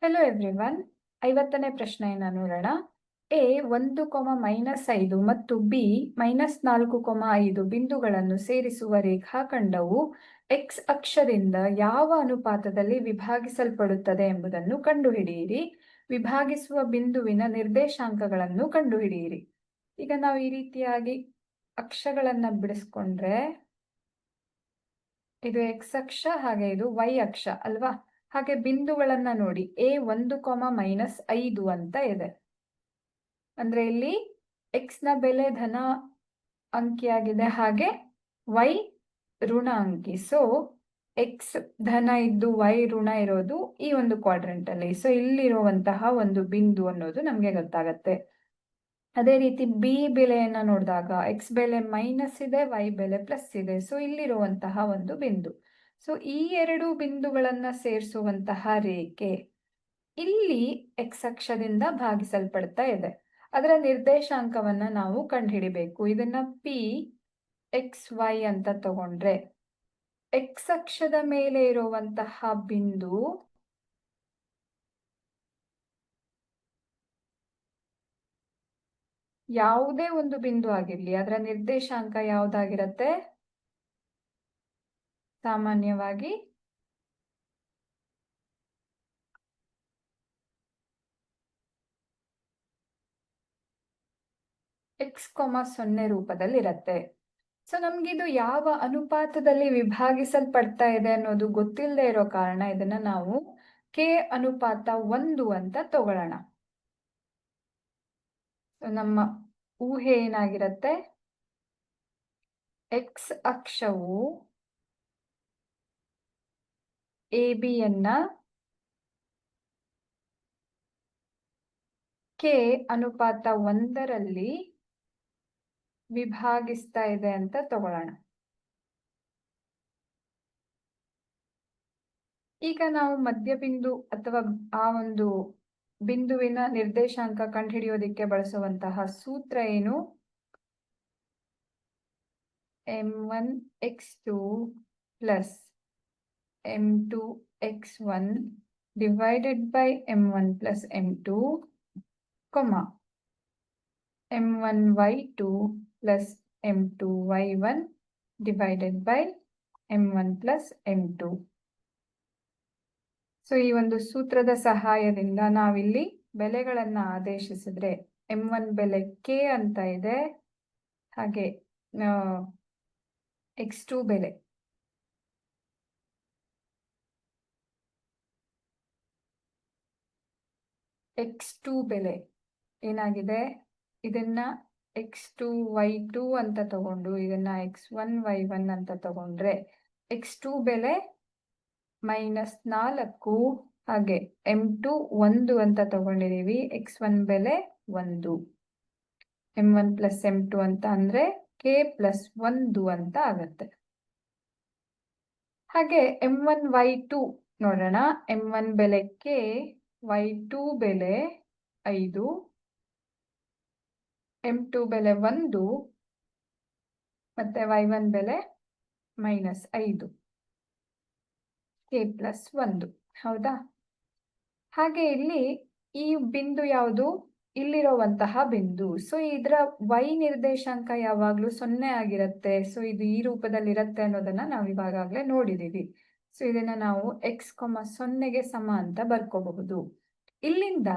Hello everyone. 50ನೇ ಪ್ರಶ್ನೆಯನ್ನು ನೋಡೋಣ. A 1,-5 ಮತ್ತು ಬಿ -4,5 ಬಿಂದುಗಳನ್ನು ಸೇರಿಸುವ ರೇಖಾಖಂಡವು ಎಕ್ಸ್ ಅಕ್ಷದಿಂದ ಯಾವ ಅನುಪಾತದಲ್ಲಿ ವಿಭಾಗಿಸಲ್ಪಡುತ್ತದೆ ಎಂಬುದನ್ನು ಕಂಡುಹಿಡಿಯಿರಿ. ವಿಭಾಗಿಸುವ ಬಿಂದುವಿನ ನಿರ್ದೇಶಾಂಕಗಳನ್ನು ಕಂಡುಹಿಡಿಯಿರಿ. ಈಗ ನಾವು ಈ ರೀತಿಯಾಗಿ ಅಕ್ಷಗಳನ್ನು ಬಿಡಿಸ್ಕೊಂಡ್ರೆ ಇದು ಎಕ್ಸ್ ಅಕ್ಷ, ಹಾಗೆ ಇದು ವೈ ಅಕ್ಷ ಅಲ್ವಾ? ಹಾಗೆ ಬಿಂದುಗಳನ್ನ ನೋಡಿ, ಎ 1,-5 ಅಂತ ಇದೆ. ಅಂದ್ರೆ ಇಲ್ಲಿ ಎಕ್ಸ್ ನ ಬೆಲೆ ಧನ ಅಂಕಿಯಾಗಿದೆ, ಹಾಗೆ ವೈ ಋಣ ಅಂಕಿ. ಸೊ ಎಕ್ಸ್ ಧನ ಇದ್ದು ವೈ ಋಣ ಇರೋದು ಈ ಒಂದು ಕ್ವಾಡ್ರೆಂಟ್ ಅಲ್ಲಿ. ಸೊ ಇಲ್ಲಿರುವಂತಹ ಒಂದು ಬಿಂದು ಅನ್ನೋದು ನಮ್ಗೆ ಗೊತ್ತಾಗತ್ತೆ. ಅದೇ ರೀತಿ ಬಿ ಬೆಲೆಯನ್ನ ನೋಡಿದಾಗ ಎಕ್ಸ್ ಬೆಲೆ ಮೈನಸ್ ಇದೆ, ವೈ ಬೆಲೆ ಪ್ಲಸ್ ಇದೆ. ಸೊ ಇಲ್ಲಿರುವಂತಹ ಒಂದು ಬಿಂದು. ಸೊ ಈ ಎರಡು ಬಿಂದುಗಳನ್ನ ಸೇರಿಸುವಂತಹ ರೇಖೆ ಇಲ್ಲಿ ಎಕ್ಸ್ ಅಕ್ಷದಿಂದ ಭಾಗಿಸಲ್ಪಡ್ತಾ ಇದೆ. ಅದರ ನಿರ್ದೇಶಾಂಕವನ್ನ ನಾವು ಕಂಡುಹಿಡಿಬೇಕು. ಇದನ್ನ ಪಿ ಎಕ್ಸ್ ವೈ ಅಂತ ತಗೊಂಡ್ರೆ ಎಕ್ಸ್ ಅಕ್ಷದ ಮೇಲೆ ಇರುವಂತಹ ಬಿಂದು ಯಾವುದೇ ಒಂದು ಬಿಂದು ಆಗಿರ್ಲಿ, ಅದರ ನಿರ್ದೇಶಾಂಕ ಯಾವುದಾಗಿರತ್ತೆ? ಸಾಮಾನ್ಯವಾಗಿ x, 0 ರೂಪದಲ್ಲಿ ಇರತ್ತೆ. ಸೊ ನಮ್ಗಿದು ಯಾವ ಅನುಪಾತದಲ್ಲಿ ವಿಭಾಗಿಸಲ್ಪಡ್ತಾ ಇದೆ ಅನ್ನೋದು ಗೊತ್ತಿಲ್ಲದೆ ಇರೋ ಕಾರಣ ಇದನ್ನ ನಾವು k ಅನುಪಾತ 1 ಅಂತ ತಗೊಳ್ಳೋಣ. ನಮ್ಮ ಊಹೆ ಏನಾಗಿರತ್ತೆ? ಎಕ್ಸ್ ಅಕ್ಷವು ಎ ಬಿಯನ್ನ k ಅನುಪಾತ 1ರಲ್ಲಿ ವಿಭಾಗಿಸ್ತಾ ಇದೆ ಅಂತ ತಗೊಳ್ಳೋಣ. ಈಗ ನಾವು ಮಧ್ಯಬಿಂದು ಅಥವಾ ಆ ಒಂದು ಬಿಂದುವಿನ ನಿರ್ದೇಶಾಂಕ ಕಂಡುಹಿಡಿಯೋದಿಕ್ಕೆ ಬಳಸುವಂತಹ ಸೂತ್ರ ಏನು? m1x2 plus m2x1 divided by m1 plus m2, m1y2 plus m2y1 divided by m1 plus m2. So ಈ ಒಂದು ಸೂತ್ರದ ಸಹಾಯದಿಂದ ನಾವಿಲ್ಲಿ ಬೆಲೆಗಳನ್ನ ಆದೇಶಿಸಿದ್ರೆ m1 ಬೆಲೆ k ಅಂತ ಇದೆ, ಹಾಗೆ x2 ಬೆಲೆ ಏನಾಗಿದೆ? ಇದನ್ನ x2 y2 ಅಂತ ತಗೊಂಡು ಇದನ್ನ x1 y1 ಅಂತ ತಗೊಂಡ್ರೆ x2 ಬೆಲೆ -4, ಹಾಗೆ m2 1 ಅಂತ ತಗೊಂಡಿದೀವಿ, x1 ಬೆಲೆ 1, m1 ಪ್ಲಸ್ m2 ಅಂತ ಅಂದ್ರೆ k ಪ್ಲಸ್ 1 ಅಂತ ಆಗತ್ತೆ. ಹಾಗೆ m1 y2 ನೋಡೋಣ. m1 ಬೆಲೆ k, y2 ಬೆಲೆ 5, m2 ಬೆಲೆ 1 ಮತ್ತೆ y1 ಬೆಲೆ -5, k ಪ್ಲಸ್ 1. ಹೌದಾ? ಹಾಗೆ ಇಲ್ಲಿ ಈ ಬಿಂದು ಯಾವುದು? ಇಲ್ಲಿರುವಂತಹ ಬಿಂದು. ಸೊ ಇದರ y ನಿರ್ದೇಶಾಂಕ ಯಾವಾಗ್ಲೂ 0 ಆಗಿರುತ್ತೆ. ಸೊ ಇದು ಈ ರೂಪದಲ್ಲಿ ಇರುತ್ತೆ ಅನ್ನೋದನ್ನ ನಾವು ಇವಾಗಲೇ ನೋಡಿದೀವಿ. ಸೊ ಇದನ್ನ ನಾವು x, 0ಗೆ ಸಮ ಅಂತ ಬರ್ಕೋಬಹುದು. ಇಲ್ಲಿಂದ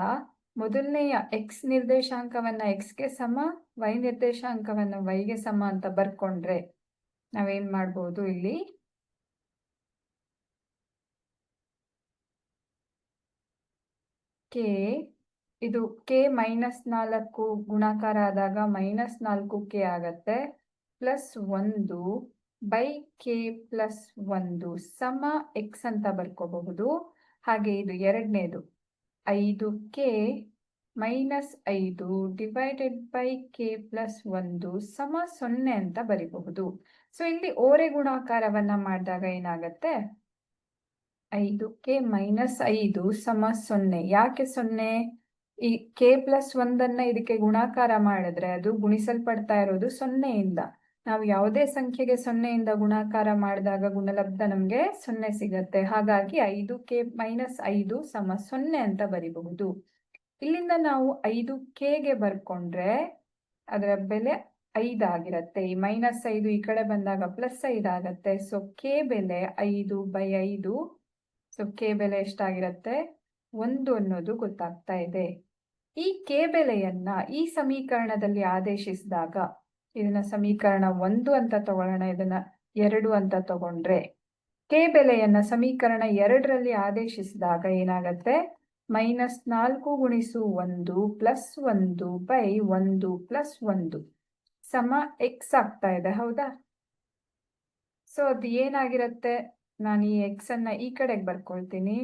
ಮೊದಲನೆಯ x ನಿರ್ದೇಶಾಂಕವನ್ನ x ಗೆ ಸಮ, y ನಿರ್ದೇಶಾಂಕವನ್ನ y ಗೆ ಸಮ ಅಂತ ಬರ್ಕೊಂಡ್ರೆ ನಾವೇನ್ ಮಾಡ್ಬೋದು? ಇಲ್ಲಿ k ಇದು k -4 ಗುಣಾಕಾರ ಆದಾಗ -4k ಆಗತ್ತೆ, ಪ್ಲಸ್ 1 ಬೈ k ಪ್ಲಸ್ 1 ಸಮ x ಅಂತ ಬರ್ಕೋಬಹುದು. ಹಾಗೆ ಇದು ಎರಡನೇದು 5k -5 divided by k plus 1 ಸಮ 0 ಅಂತ ಬರಿಬಹುದು. ಸೊ ಇಲ್ಲಿ ಓರೆ ಗುಣಾಕಾರವನ್ನ ಮಾಡಿದಾಗ ಏನಾಗತ್ತೆ? 5k -5 ಸಮ 0. ಯಾಕೆ 0? ಈ k ಪ್ಲಸ್ 1 ಇದಕ್ಕೆ ಗುಣಾಕಾರ ಮಾಡಿದ್ರೆ ಅದು ಗುಣಿಸಲ್ಪಡ್ತಾ ಇರೋದು 0ಇಂದ. ನಾವು ಯಾವುದೇ ಸಂಖ್ಯೆಗೆ 0ಇಂದ ಗುಣಾಕಾರ ಮಾಡಿದಾಗ ಗುಣಲಬ್ಧ ನಮಗೆ 0 ಸಿಗತ್ತೆ. ಹಾಗಾಗಿ 5k-5 ಸಮ 0 ಅಂತ ಬರಿಬಹುದು. ಇಲ್ಲಿಂದ ನಾವು 5kಗೆ ಬರ್ಕೊಂಡ್ರೆ ಅದರ ಬೆಲೆ 5 ಆಗಿರುತ್ತೆ. ಈ -5 ಈ ಕಡೆ ಬಂದಾಗ +5 ಆಗತ್ತೆ. ಸೊ k ಬೆಲೆ 5/5. ಸೊ k ಬೆಲೆ ಎಷ್ಟಾಗಿರುತ್ತೆ? 1 ಅನ್ನೋದು ಗೊತ್ತಾಗ್ತಾ ಇದೆ. ಈ k ಬೆಲೆಯನ್ನ ಈ ಸಮೀಕರಣದಲ್ಲಿ ಆದೇಶಿಸಿದಾಗ, ಇದನ್ನ ಸಮೀಕರಣ 1 ಅಂತ ತಗೊಳ್ಳೋಣ, ಇದನ್ನ 2 ಅಂತ ತಗೊಂಡ್ರೆ, k ಬೆಲೆಯನ್ನ ಸಮೀಕರಣ 2ರಲ್ಲಿ ಆದೇಶಿಸಿದಾಗ ಏನಾಗತ್ತೆ? -4 × 1 + 1/1 + 1 ಸಮ x ಆಗ್ತಾ ಇದೆ, ಹೌದಾ? ಸೊ ಅದು ಏನಾಗಿರುತ್ತೆ? ನಾನು ಈ x ಅನ್ನ ಈ ಕಡೆಗೆ ಬರ್ಕೊಳ್ತೀನಿ.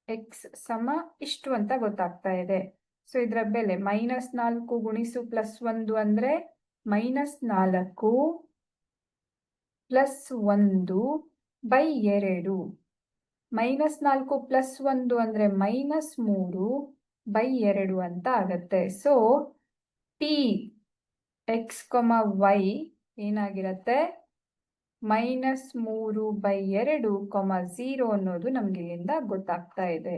x ಸಮ ಇಷ್ಟು ಅಂತ ಗೊತ್ತಾಗ್ತಾ ಇದೆ. ಸೊ ಇದರ ಬೆಲೆ -4 ಗುಣಿಸು +1 ಅಂದ್ರೆ -4 + 1/2. -4 + 1 ಅಂದ್ರೆ -3/2 ಅಂತ ಆಗತ್ತೆ. ಸೊ t x, y ಏನಾಗಿರುತ್ತೆ? -3/2, 0 ಅನ್ನೋದು ನಮ್ಗೆ ಇಲ್ಲಿಂದ ಗೊತ್ತಾಗ್ತಾ ಇದೆ.